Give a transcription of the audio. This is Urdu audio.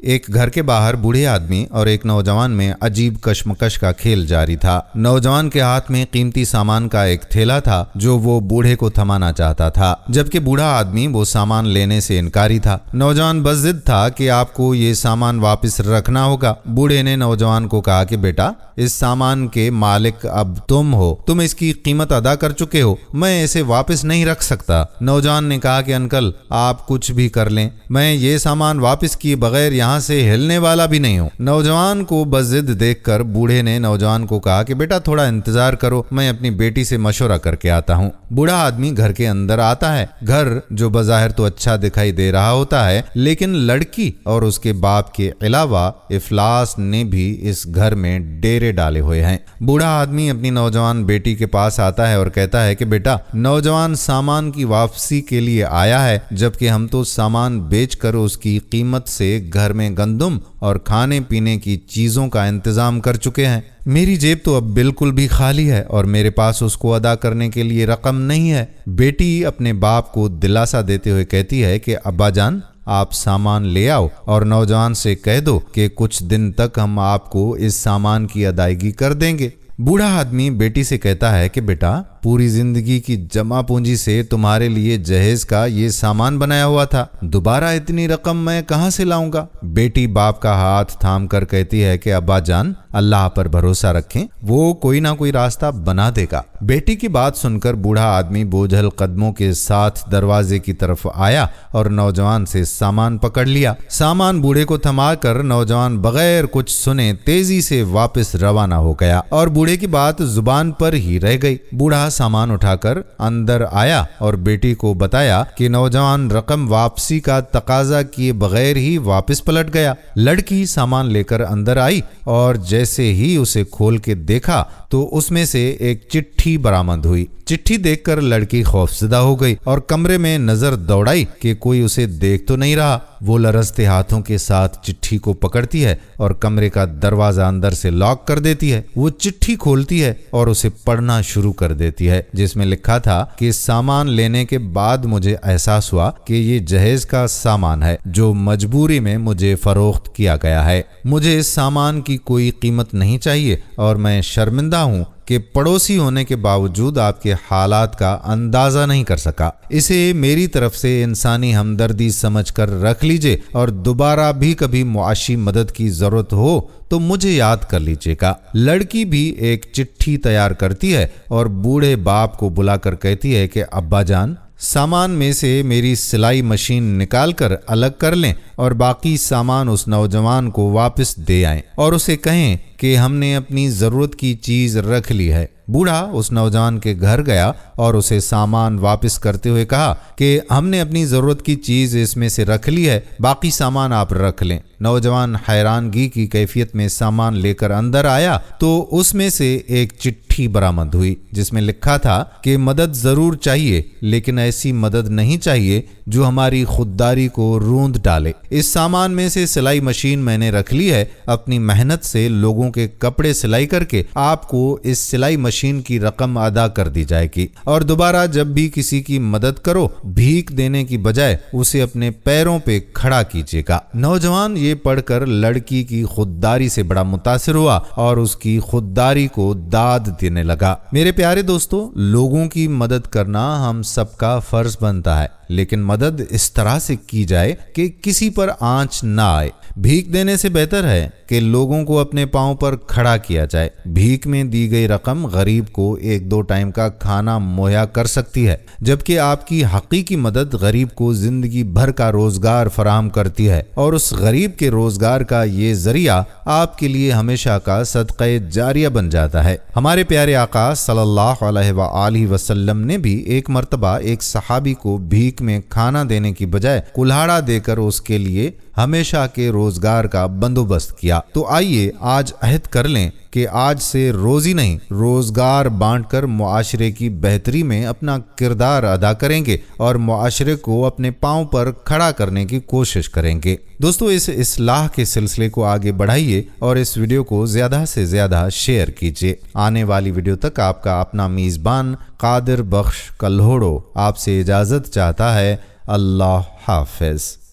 ایک گھر کے باہر بوڑھے آدمی اور ایک نوجوان میں عجیب کشمکش کا کھیل جاری تھا۔ نوجوان کے ہاتھ میں قیمتی سامان کا ایک تھیلا تھا جو وہ بوڑھے کو تھمانا چاہتا تھا، جبکہ بوڑھا آدمی وہ سامان لینے سے انکاری تھا۔ نوجوان بس ضد تھا کہ آپ کو یہ سامان واپس رکھنا ہوگا۔ بوڑھے نے نوجوان کو کہا کہ بیٹا، اس سامان کے مالک اب تم ہو، تم اس کی قیمت ادا کر چکے ہو، میں اسے واپس نہیں رکھ سکتا۔ نوجوان نے کہا کہ انکل، آپ کچھ بھی کر لیں، میں یہ سامان واپس کیے بغیر یہاں سے ہلنے والا بھی نہیں ہوں۔ نوجوان کو بس ضد دیکھ کر بوڑھے نے نوجوان کو کہا کہ بیٹا تھوڑا انتظار کرو، میں اپنی بیٹی سے مشورہ کر کے آتا ہوں۔ بوڑھا آدمی گھر کے اندر آتا ہے۔ گھر جو بظاہر تو اچھا دکھائی دے رہا ہوتا ہے، لیکن لڑکی اور اس کے باپ کے علاوہ افلاس نے بھی اس گھر میں ڈیرے ڈالے ہوئے ہیں۔ بوڑھا آدمی اپنی نوجوان بیٹی کے پاس آتا ہے اور کہتا ہے کہ بیٹا، نوجوان سامان کی واپسی کے لیے آیا ہے، جبکہ ہم تو سامان بیچ کر اس کی قیمت سے گھر میں گندم اور کھانے پینے کی چیزوں کا انتظام کر چکے ہیں۔ میری جیب تو اب بالکل بھی خالی ہے اور میرے پاس اس کو ادا کرنے کے لیے رقم نہیں ہے۔ بیٹی اپنے باپ کو دلاسا دیتے ہوئے کہتی ہے کہ ابا جان، آپ سامان لے آؤ اور نوجوان سے کہہ دو کہ کچھ دن تک ہم آپ کو اس سامان کی ادائیگی کر دیں گے۔ بوڑھا آدمی بیٹی سے کہتا ہے کہ بیٹا، پوری زندگی کی جمع پونجی سے تمہارے لیے جہیز کا یہ سامان بنایا ہوا تھا، دوبارہ اتنی رقم میں کہاں سے لاؤں گا؟ بیٹی باپ کا ہاتھ تھام کر کہتی ہے کہ ابا جان، اللہ پر بھروسہ رکھیں، وہ کوئی نہ کوئی راستہ بنا دے گا۔ بیٹی کی بات سن کر بوڑھا آدمی بوجھل قدموں کے ساتھ دروازے کی طرف آیا اور نوجوان سے سامان پکڑ لیا۔ سامان بوڑھے کو تھما کر نوجوان بغیر کچھ سنے تیزی سے واپس روانہ ہو گیا اور بوڑھے کی بات زبان پر ہی رہ گئی۔ بوڑھا سامان اٹھا کر اندر آیا اور بیٹی کو بتایا کہ نوجوان رقم واپسی کا تقاضا کیے بغیر ہی واپس پلٹ گیا۔ لڑکی سامان لے کر اندر آئی اور جیسے ہی اسے کھول کے دیکھا تو اس میں سے ایک چٹھی برآمد ہوئی۔ چٹھی دیکھ کر لڑکی خوفزدہ ہو گئی اور کمرے میں نظر دوڑائی کہ کوئی اسے دیکھ تو نہیں رہا۔ وہ لرزتے ہاتھوں کے ساتھ چٹھی کو پکڑتی ہے اور کمرے کا دروازہ اندر سے لاک کر دیتی ہے۔ وہ چٹھی کھولتی ہے اور اسے پڑھنا شروع کر دیتی ہے، جس میں لکھا تھا کہ سامان لینے کے بعد مجھے احساس ہوا کہ یہ جہیز کا سامان ہے جو مجبوری میں مجھے فروخت کیا گیا ہے۔ مجھے اس سامان کی کوئی قیمت نہیں چاہیے اور میں شرمندہ ہوں کہ پڑوسی ہونے کے باوجود آپ کے حالات کا اندازہ نہیں کر سکا۔ اسے میری طرف سے انسانی ہمدردی سمجھ کر رکھ لیجئے اور دوبارہ بھی کبھی معاشی مدد کی ضرورت ہو تو مجھے یاد کر لیجئے گا۔ لڑکی بھی ایک چٹھی تیار کرتی ہے اور بوڑھے باپ کو بلا کر کہتی ہے کہ ابا جان، سامان میں سے میری سلائی مشین نکال کر الگ کر لیں اور باقی سامان اس نوجوان کو واپس دے آئیں اور اسے کہیں کہ ہم نے اپنی ضرورت کی چیز رکھ لی ہے۔ بوڑھا اس نوجوان کے گھر گیا اور اسے سامان واپس کرتے ہوئے کہا کہ ہم نے اپنی ضرورت کی چیز اس میں سے رکھ لی ہے، باقی سامان آپ رکھ لیں۔ نوجوان حیرانگی کی کیفیت میں سامان لے کر اندر آیا تو اس میں سے ایک چٹھی برآمد ہوئی جس میں لکھا تھا کہ مدد ضرور چاہیے، لیکن ایسی مدد نہیں چاہیے جو ہماری خودداری کو روند ڈالے۔ اس سامان میں سے سلائی مشین میں نے رکھ لی ہے، اپنی محنت سے لوگوں کے کپڑے سلائی کر کے آپ کو اس سلائی مشین کی رقم ادا کر دی جائے گی، اور دوبارہ جب بھی کسی کی مدد کرو، بھیک دینے کی بجائے اسے اپنے پیروں پہ کھڑا کیجیے گا۔ نوجوان یہ پڑھ کر لڑکی کی خودداری سے بڑا متاثر ہوا اور اس کی خودداری کو داد دینے لگا۔ میرے پیارے دوستو، لوگوں کی مدد کرنا ہم سب کا فرض بنتا ہے، لیکن مدد اس طرح سے کی جائے کہ کسی پر آنچ نہ آئے۔ بھیک دینے سے بہتر ہے کہ لوگوں کو اپنے پاؤں پر کھڑا کیا جائے۔ بھیک میں دی گئی رقم غریب کو 1-2 ٹائم کا کھانا مہیا کر سکتی ہے، جبکہ آپ کی حقیقی مدد غریب کو زندگی بھر کا روزگار فراہم کرتی ہے، اور اس غریب کے روزگار کا یہ ذریعہ آپ کے لیے ہمیشہ کا صدقہ جاریہ بن جاتا ہے۔ ہمارے پیارے آقا صلی اللہ علیہ وآلہ وسلم نے بھی ایک مرتبہ ایک صحابی کو بھیک میں کھانا دینے کی بجائے کلہاڑا دے کر اس کے لیے ہمیشہ کے روزگار کا بندوبست کیا۔ تو آئیے آج عہد کر لیں کہ آج سے روزی نہیں، روزگار بانٹ کر معاشرے کی بہتری میں اپنا کردار ادا کریں گے اور معاشرے کو اپنے پاؤں پر کھڑا کرنے کی کوشش کریں گے۔ دوستو، اس اصلاح کے سلسلے کو آگے بڑھائیے اور اس ویڈیو کو زیادہ سے زیادہ شیئر کیجیے۔ آنے والی ویڈیو تک آپ کا اپنا میزبان قادر بخش کلہوڑو آپ سے اجازت چاہتا ہے۔ اللہ حافظ۔